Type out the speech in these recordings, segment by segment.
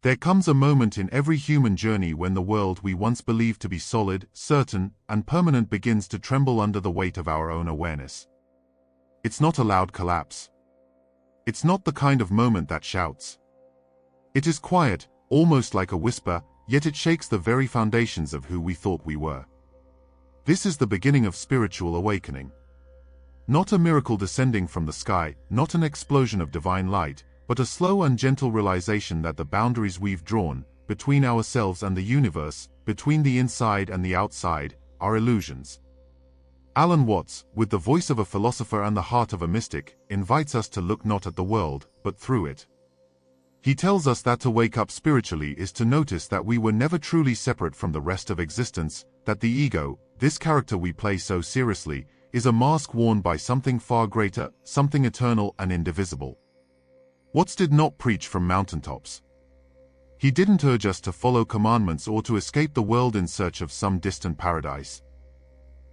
There comes a moment in every human journey when the world we once believed to be solid, certain, and permanent begins to tremble under the weight of our own awareness. It's not a loud collapse. It's not the kind of moment that shouts. It is quiet, almost like a whisper, yet it shakes the very foundations of who we thought we were. This is the beginning of spiritual awakening. Not a miracle descending from the sky, not an explosion of divine light, but a slow and gentle realization that the boundaries we've drawn, between ourselves and the universe, between the inside and the outside, are illusions. Alan Watts, with the voice of a philosopher and the heart of a mystic, invites us to look not at the world, but through it. He tells us that to wake up spiritually is to notice that we were never truly separate from the rest of existence, that the ego, this character we play so seriously, is a mask worn by something far greater, something eternal and indivisible. Watts did not preach from mountaintops. He didn't urge us to follow commandments or to escape the world in search of some distant paradise.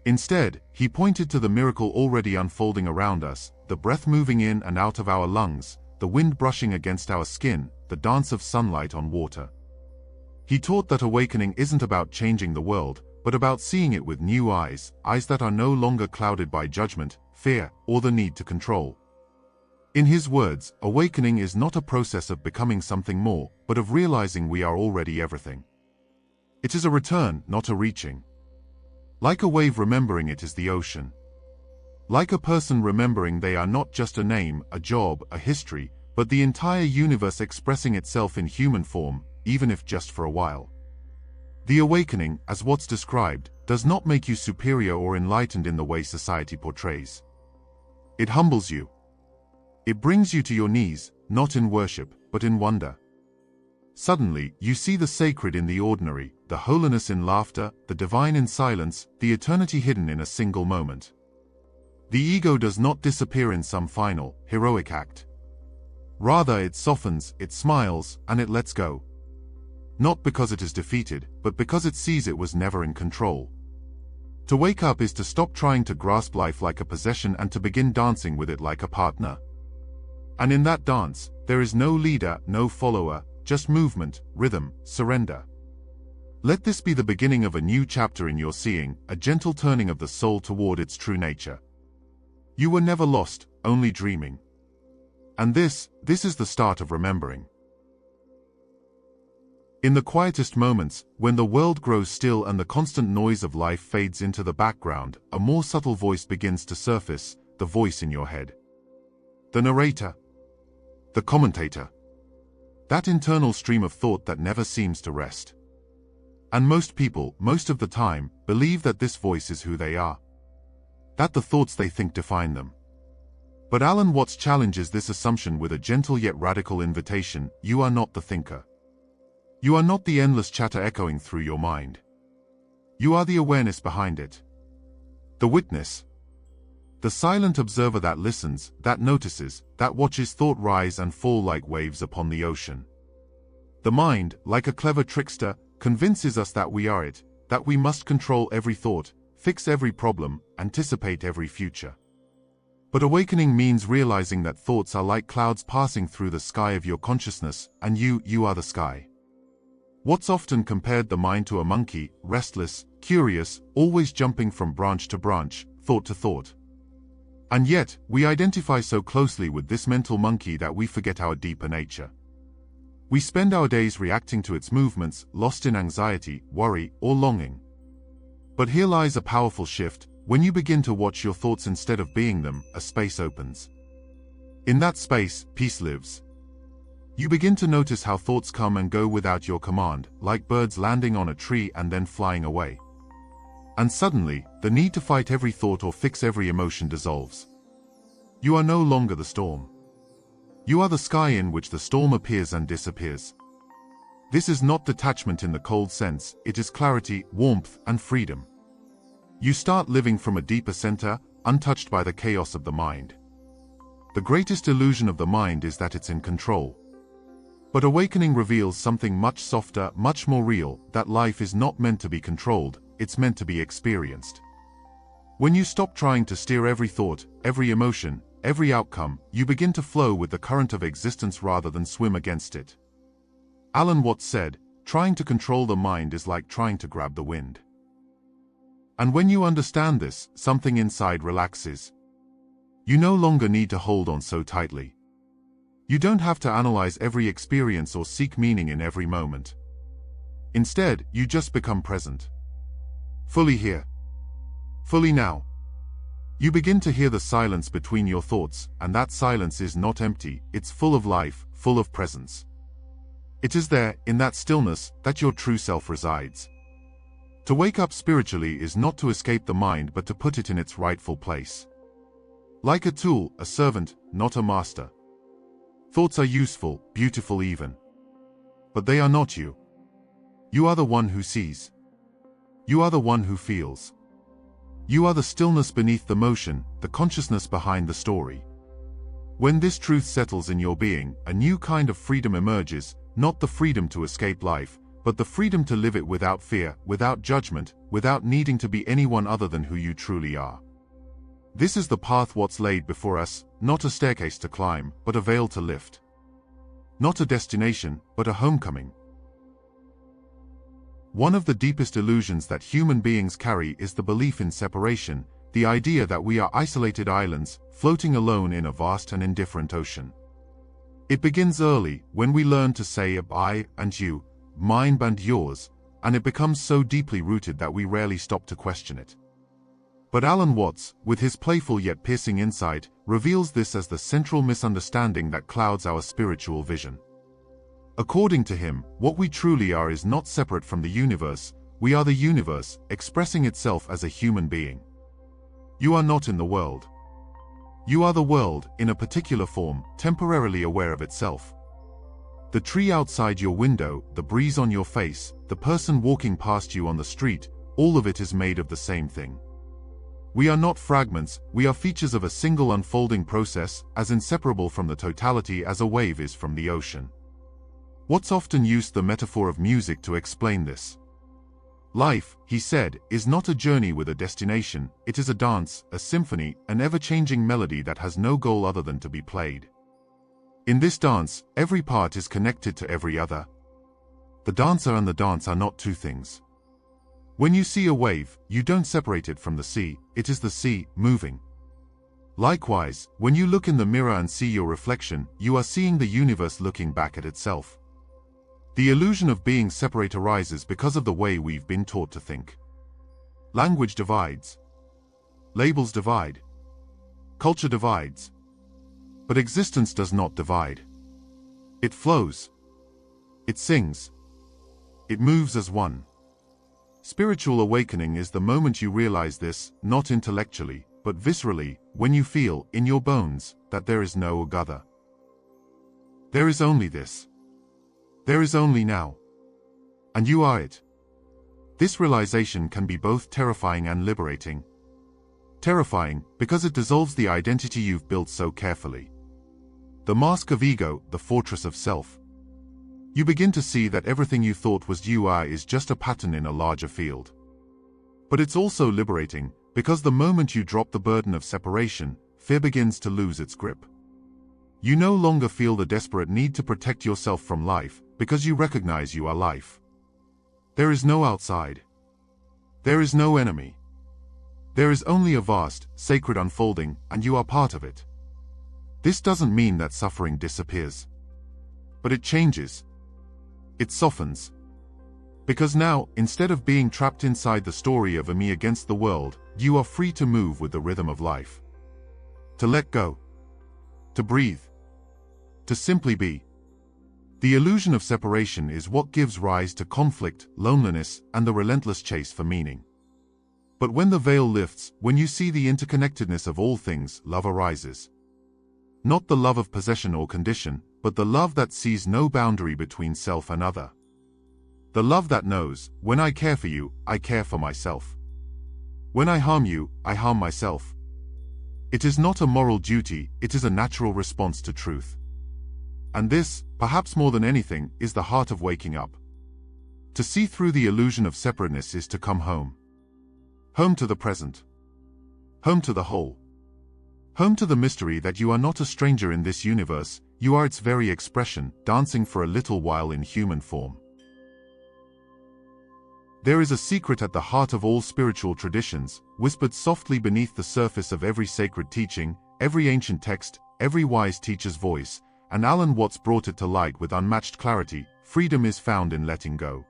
Instead, he pointed to the miracle already unfolding around us, the breath moving in and out of our lungs, the wind brushing against our skin, the dance of sunlight on water. He taught that awakening isn't about changing the world, but about seeing it with new eyes, eyes that are no longer clouded by judgment, fear, or the need to control. In his words, awakening is not a process of becoming something more, but of realizing we are already everything. It is a return, not a reaching. Like a wave remembering it is the ocean. Like a person remembering they are not just a name, a job, a history, but the entire universe expressing itself in human form, even if just for a while. The awakening, as Watts described, does not make you superior or enlightened in the way society portrays. It humbles you. It brings you to your knees, not in worship, but in wonder. Suddenly, you see the sacred in the ordinary, the holiness in laughter, the divine in silence, the eternity hidden in a single moment. The ego does not disappear in some final, heroic act. Rather, it softens, it smiles, and it lets go. Not because it is defeated, but because it sees it was never in control. To wake up is to stop trying to grasp life like a possession and to begin dancing with it like a partner. And in that dance, there is no leader, no follower, just movement, rhythm, surrender. Let this be the beginning of a new chapter in your seeing, a gentle turning of the soul toward its true nature. You were never lost, only dreaming. And this is the start of remembering. In the quietest moments, when the world grows still and the constant noise of life fades into the background, a more subtle voice begins to surface, the voice in your head. The narrator. The commentator. That internal stream of thought that never seems to rest. And most people, most of the time, believe that this voice is who they are. That the thoughts they think define them. But Alan Watts challenges this assumption with a gentle yet radical invitation: you are not the thinker. You are not the endless chatter echoing through your mind. You are the awareness behind it. The witness. The silent observer that listens, that notices, that watches thought rise and fall like waves upon the ocean. The mind, like a clever trickster, convinces us that we are it, that we must control every thought, fix every problem, anticipate every future. But awakening means realizing that thoughts are like clouds passing through the sky of your consciousness, and you are the sky. Watts often compared the mind to a monkey, restless, curious, always jumping from branch to branch, thought to thought. And yet, we identify so closely with this mental monkey that we forget our deeper nature. We spend our days reacting to its movements, lost in anxiety, worry, or longing. But here lies a powerful shift. When you begin to watch your thoughts instead of being them, a space opens. In that space, peace lives. You begin to notice how thoughts come and go without your command, like birds landing on a tree and then flying away. And suddenly, the need to fight every thought or fix every emotion dissolves. You are no longer the storm. You are the sky in which the storm appears and disappears. This is not detachment in the cold sense, it is clarity, warmth, and freedom. You start living from a deeper center, untouched by the chaos of the mind. The greatest illusion of the mind is that it's in control. But awakening reveals something much softer, much more real, that life is not meant to be controlled, it's meant to be experienced. When you stop trying to steer every thought, every emotion, every outcome, you begin to flow with the current of existence rather than swim against it. Alan Watts said, "Trying to control the mind is like trying to grab the wind." And when you understand this, something inside relaxes. You no longer need to hold on so tightly. You don't have to analyze every experience or seek meaning in every moment. Instead, you just become present. Fully here. Fully now. You begin to hear the silence between your thoughts, and that silence is not empty, it's full of life, full of presence. It is there, in that stillness, that your true self resides. To wake up spiritually is not to escape the mind but to put it in its rightful place. Like a tool, a servant, not a master. Thoughts are useful, beautiful even. But they are not you. You are the one who sees. You are the one who feels. You are the stillness beneath the motion, the consciousness behind the story. When this truth settles in your being, a new kind of freedom emerges, not the freedom to escape life, but the freedom to live it without fear, without judgment, without needing to be anyone other than who you truly are. This is the path Watts laid before us, not a staircase to climb, but a veil to lift. Not a destination, but a homecoming. One of the deepest illusions that human beings carry is the belief in separation, the idea that we are isolated islands, floating alone in a vast and indifferent ocean. It begins early, when we learn to say I and you, mine and yours, and it becomes so deeply rooted that we rarely stop to question it. But Alan Watts, with his playful yet piercing insight, reveals this as the central misunderstanding that clouds our spiritual vision. According to him, what we truly are is not separate from the universe, we are the universe, expressing itself as a human being. You are not in the world. You are the world, in a particular form, temporarily aware of itself. The tree outside your window, the breeze on your face, the person walking past you on the street, all of it is made of the same thing. We are not fragments, we are features of a single unfolding process, as inseparable from the totality as a wave is from the ocean. Watts often used the metaphor of music to explain this. Life, he said, is not a journey with a destination, it is a dance, a symphony, an ever-changing melody that has no goal other than to be played. In this dance, every part is connected to every other. The dancer and the dance are not two things. When you see a wave, you don't separate it from the sea, it is the sea, moving. Likewise, when you look in the mirror and see your reflection, you are seeing the universe looking back at itself. The illusion of being separate arises because of the way we've been taught to think. Language divides. Labels divide. Culture divides. But existence does not divide. It flows. It sings. It moves as one. Spiritual awakening is the moment you realize this, not intellectually, but viscerally, when you feel, in your bones, that there is no other. There is only this. There is only now. And you are it. This realization can be both terrifying and liberating. Terrifying, because it dissolves the identity you've built so carefully. The mask of ego, the fortress of self. You begin to see that everything you thought was you are is just a pattern in a larger field. But it's also liberating, because the moment you drop the burden of separation, fear begins to lose its grip. You no longer feel the desperate need to protect yourself from life, because you recognize you are life. There is no outside. There is no enemy. There is only a vast, sacred unfolding, and you are part of it. This doesn't mean that suffering disappears. But it changes. It softens. Because now, instead of being trapped inside the story of a me against the world, you are free to move with the rhythm of life. To let go. To breathe. To simply be. The illusion of separation is what gives rise to conflict, loneliness, and the relentless chase for meaning. But when the veil lifts, when you see the interconnectedness of all things, love arises. Not the love of possession or condition, but the love that sees no boundary between self and other. The love that knows, when I care for you, I care for myself. When I harm you, I harm myself. It is not a moral duty, it is a natural response to truth. And this, perhaps more than anything, is the heart of waking up. To see through the illusion of separateness is to come home. Home to the present. Home to the whole. Home to the mystery that you are not a stranger in this universe, you are its very expression, dancing for a little while in human form. There is a secret at the heart of all spiritual traditions, whispered softly beneath the surface of every sacred teaching, every ancient text, every wise teacher's voice, and Alan Watts brought it to light with unmatched clarity. Freedom is found in letting go.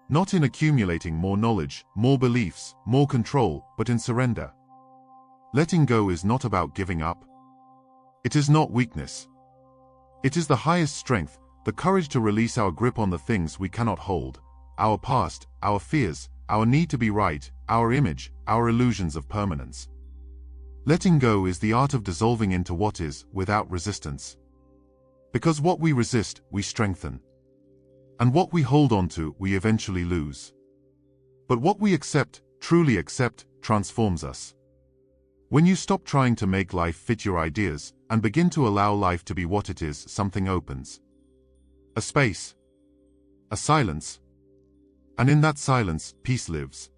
Not in accumulating more knowledge, more beliefs, more control, but in surrender. Letting go is not about giving up. It is not weakness. It is the highest strength, the courage to release our grip on the things we cannot hold, our past, our fears, our need to be right, our image, our illusions of permanence. Letting go is the art of dissolving into what is, without resistance. Because what we resist, we strengthen. And what we hold on to, we eventually lose. But what we accept, truly accept, transforms us. When you stop trying to make life fit your ideas, and begin to allow life to be what it is, something opens. A space. A silence. And in that silence, peace lives.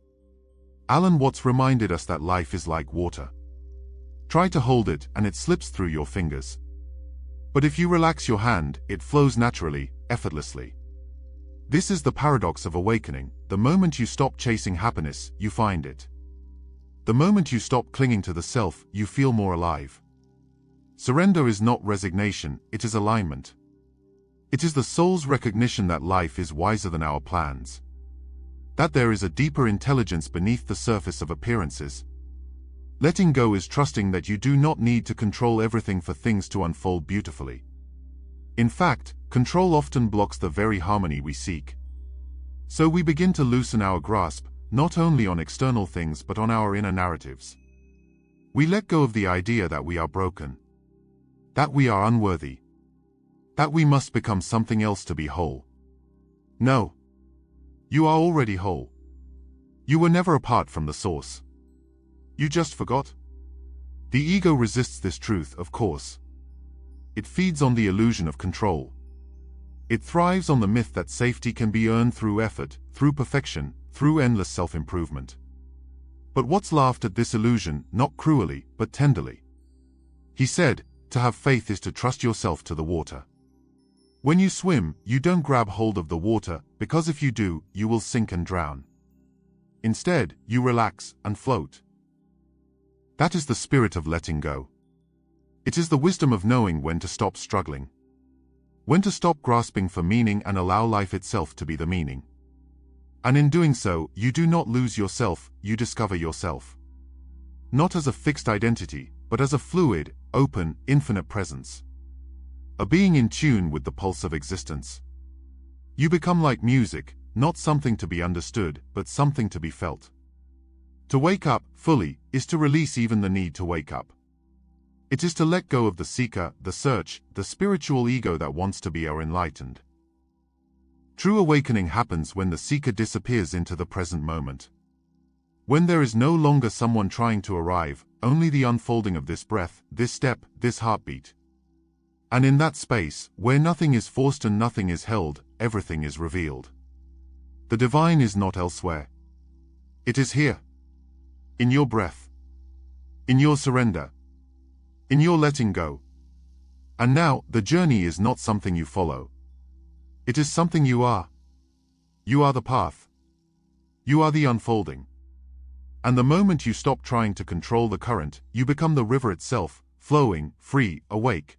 Alan Watts reminded us that life is like water. Try to hold it, and it slips through your fingers. But if you relax your hand, it flows naturally, effortlessly. This is the paradox of awakening. The moment you stop chasing happiness, you find it. The moment you stop clinging to the self, you feel more alive. Surrender is not resignation, it is alignment. It is the soul's recognition that life is wiser than our plans. That there is a deeper intelligence beneath the surface of appearances. Letting go is trusting that you do not need to control everything for things to unfold beautifully. In fact, control often blocks the very harmony we seek. So we begin to loosen our grasp, not only on external things but on our inner narratives. We let go of the idea that we are broken, that we are unworthy, that we must become something else to be whole. No. You are already whole. You were never apart from the source. You just forgot. The ego resists this truth, of course. It feeds on the illusion of control. It thrives on the myth that safety can be earned through effort, through perfection, through endless self-improvement. But Watts laughed at this illusion, not cruelly, but tenderly. He said, to have faith is to trust yourself to the water. When you swim, you don't grab hold of the water, because if you do, you will sink and drown. Instead, you relax and float. That is the spirit of letting go. It is the wisdom of knowing when to stop struggling. When to stop grasping for meaning and allow life itself to be the meaning. And in doing so, you do not lose yourself, you discover yourself. Not as a fixed identity, but as a fluid, open, infinite presence. A being in tune with the pulse of existence. You become like music, not something to be understood, but something to be felt. To wake up, fully, is to release even the need to wake up. It is to let go of the seeker, the search, the spiritual ego that wants to be our enlightened. True awakening happens when the seeker disappears into the present moment. When there is no longer someone trying to arrive, only the unfolding of this breath, this step, this heartbeat. And in that space, where nothing is forced and nothing is held, everything is revealed. The divine is not elsewhere. It is here. In your breath. In your surrender. In your letting go. And now, the journey is not something you follow. It is something you are. You are the path. You are the unfolding. And the moment you stop trying to control the current, you become the river itself, flowing, free, awake.